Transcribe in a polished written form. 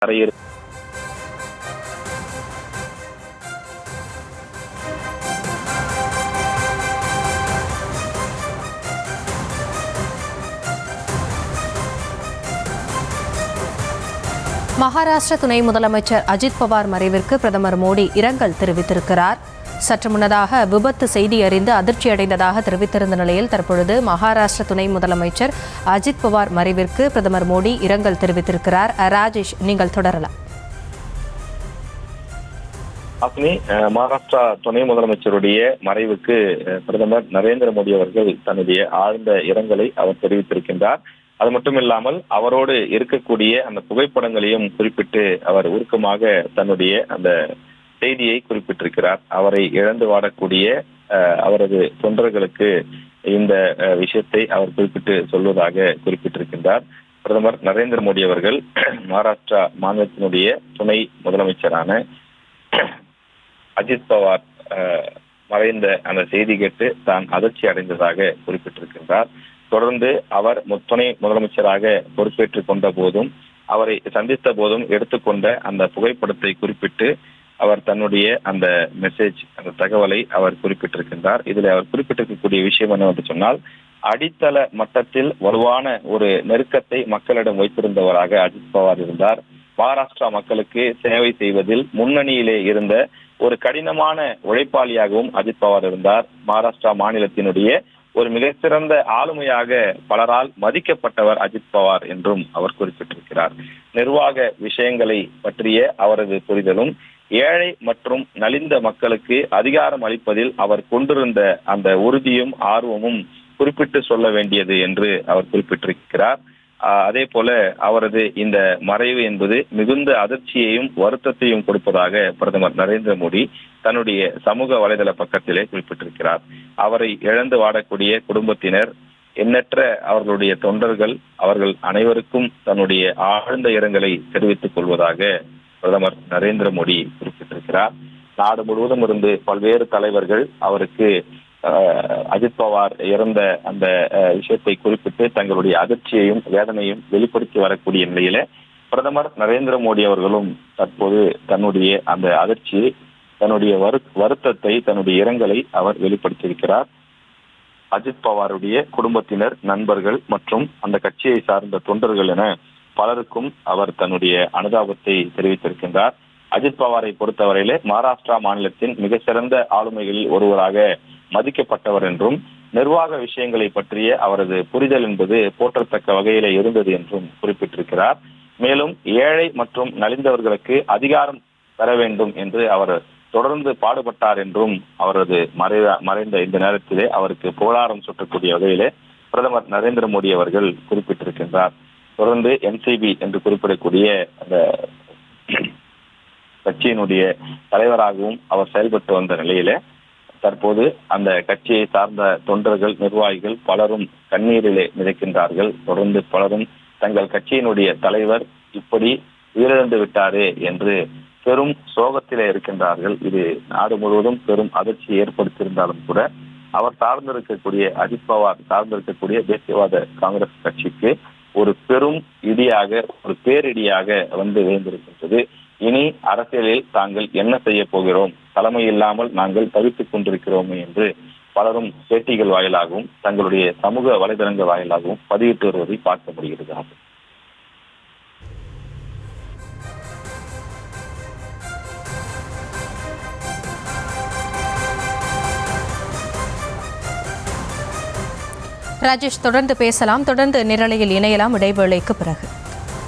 அறையில் மகாராஷ்டிர துணை முதலமைச்சர் அஜித் பவார் மறைவிற்கு பிரதமர் மோடி இரங்கல் தெரிவித்திருக்கிறார். சற்று முன்னதாக விபத்து செய்தி அறிந்து அதிர்ச்சியடைந்ததாக தெரிவித்திருந்த நிலையில் தற்பொழுது மகாராஷ்டிர துணை முதலமைச்சர் அஜித் பவார் மறைவிற்கு பிரதமர் மோடி இரங்கல் தெரிவித்திருக்கிறார். ராஜேஷ், நீங்கள் தொடரலாம். மகாராஷ்டிரா துணை முதலமைச்சருடைய மறைவுக்கு பிரதமர் நரேந்திர மோடி அவர்கள் தன்னுடைய ஆழ்ந்த இரங்கலை அவர் தெரிவித்திருக்கின்றார். அது மட்டும் இல்லாமல் அவரோடு இருக்கக்கூடிய அந்த புகைப்படங்களையும் குறிப்பிட்டு அவர் உருக்கமாக தன்னுடைய அந்த செய்தியை குறிப்பிட்டிருக்கிறார். அவரை இழந்து வாடக்கூடிய அவரது தொண்டர்களுக்கு இந்த விஷயத்தை அவர் குறிப்பிட்டு சொல்வதாக குறிப்பிட்டிருக்கின்றார். பிரதமர் நரேந்திர மோடி அவர்கள் மகாராஷ்டிரா மாநிலத்தினுடைய துணை முதலமைச்சரான அஜித் பவார் மறைந்த அந்த செய்தி கேட்டு தான் அதிர்ச்சி அடைந்ததாக குறிப்பிட்டிருக்கின்றார். தொடர்ந்து அவர் துணை முதலமைச்சராக பொறுப்பேற்றுக் கொண்ட போதும் அவரை சந்தித்த போதும் எடுத்துக்கொண்ட அந்த புகைப்படத்தை குறிப்பிட்டு அவர் தன்னுடைய அந்த மெசேஜ், அந்த தகவலை அவர் குறிப்பிட்டிருக்கின்றார். இதில் அவர் குறிப்பிட்டிருக்கக்கூடிய விஷயம் என்னவென்று சொன்னால், அடித்தள மட்டத்தில் வலுவான ஒரு நெருக்கத்தை மக்களிடம் வைத்திருந்தவராக அஜித் பவார் இருந்தார். மகாராஷ்டிரா மக்களுக்கு சேவை செய்வதில் முன்னணியிலே இருந்த ஒரு கடினமான உழைப்பாளியாகவும் அஜித் பவார் இருந்தார். மகாராஷ்டிரா மாநிலத்தினுடைய ஒரு மிகச்சிறந்த ஆளுமையாக பலரால் மதிக்கப்பட்டவர் அஜித் பவார் என்றும் அவர் குறிப்பிட்டிருக்கிறார். நிர்வாக விஷயங்களை பற்றிய அவரது புரிதலும், ஏழை மற்றும் நலிந்த மக்களுக்கு அதிகாரம் அளிப்பதில் அவர் கொண்டிருந்த அந்த உறுதியும் ஆர்வமும் குறிப்பிட்டு சொல்ல வேண்டியது என்று அவர் குறிப்பிட்டிருக்கிறார். அதே போல அவரது இந்த மறைவு என்பது மிகுந்த அதிர்ச்சியையும் வருத்தத்தையும் கொடுப்பதாக பிரதமர் நரேந்திர மோடி தன்னுடைய சமூக வலைதள பக்கத்திலே குறிப்பிட்டிருக்கிறார். அவரை இழந்து வாடக்கூடிய குடும்பத்தினர், எண்ணற்ற அவர்களுடைய தொண்டர்கள், அவர்கள் அனைவருக்கும் தன்னுடைய ஆழ்ந்த இரங்கலை தெரிவித்துக் கொள்வதாக பிரதமர் நரேந்திர மோடி குறிப்பிட்டிருக்கிறார். நாடு முழுவதும் இருந்து பல்வேறு தலைவர்கள் அவருக்கு அஜித் பவார் இறந்த அந்த விஷயத்தை குறிப்பிட்டு தங்களுடைய அதிர்ச்சியையும் வேதனையும் வெளிப்படுத்தி வரக்கூடிய நிலையில பிரதமர் நரேந்திர மோடி அவர்களும் தற்போது தன்னுடைய அந்த அதிர்ச்சியை, தன்னுடைய வருத்தத்தை, தன்னுடைய இரங்கலை அவர் வெளிப்படுத்தியிருக்கிறார். அஜித் பவாருடைய குடும்பத்தினர், நண்பர்கள் மற்றும் அந்த கட்சியை சார்ந்த தொண்டர்கள் என பலருக்கும் அவர் தன்னுடைய அனுதாபத்தை தெரிவித்திருக்கின்றார். அஜித் பவாரை பொறுத்தவரையிலே மகாராஷ்டிரா மாநிலத்தின் மிக சிறந்த ஆளுமைகளில் ஒருவராக மதிக்கப்பட்டவர் என்றும், நிர்வாக விஷயங்களை பற்றிய அவரது புரிதல் என்பது போற்றத்தக்க வகையில இருந்தது என்றும் குறிப்பிட்டிருக்கிறார். மேலும் ஏழை மற்றும் நலிந்தவர்களுக்கு அதிகாரம் பெற வேண்டும் என்று அவர் தொடர்ந்து பாடுபட்டார் என்றும் அவரது மறைந்த இந்த நேரத்திலே அவருக்கு புகழாரம் சுட்டக்கூடிய வகையிலே பிரதமர் நரேந்திர மோடி அவர்கள் குறிப்பிட்டிருக்கின்றார். தொடர்ந்து என்சிபி என்று குறிப்பிடக்கூடிய அந்த கட்சியினுடைய தலைவராகவும் அவர் செயல்பட்டு வந்த நிலையில தற்போது அந்த கட்சியை சார்ந்த தொண்டர்கள், நிர்வாகிகள் பலரும் கண்ணீரிலே மிதக்கின்றார்கள். தொடர்ந்து பலரும் தங்கள் கட்சியினுடைய தலைவர் இப்படி உயிரிழந்து விட்டாரே என்று பெரும் சோகத்திலே இருக்கின்றார்கள். இது நாடு முழுவதும் பெரும் அதிர்ச்சியை ஏற்படுத்தியிருந்தாலும் கூட அவர் சார்ந்திருக்கக்கூடிய அஜித் பவார் சார்ந்திருக்கக்கூடிய தேசியவாத காங்கிரஸ் கட்சிக்கு ஒரு பெரும் இடியாக, ஒரு பேரிடியாக வந்து விழுந்திருக்கின்றது. இனி அரசியலில் தாங்கள் என்ன செய்ய போகிறோம், தலைமை இல்லாமல் நாங்கள் தவித்துக் கொண்டிருக்கிறோம் என்று பலரும் பேட்டிகள் வாயிலாகவும் தங்களுடைய சமூக வலைதளங்கள் வாயிலாகவும் பதிவிட்டு வருவதை பார்க்க முடிகிறது. ராஜேஷ், தொடர்ந்து பேசலாம், தொடர்ந்து நிரலையில் இணையலாம் இடைவேளைக்கு பிறகு.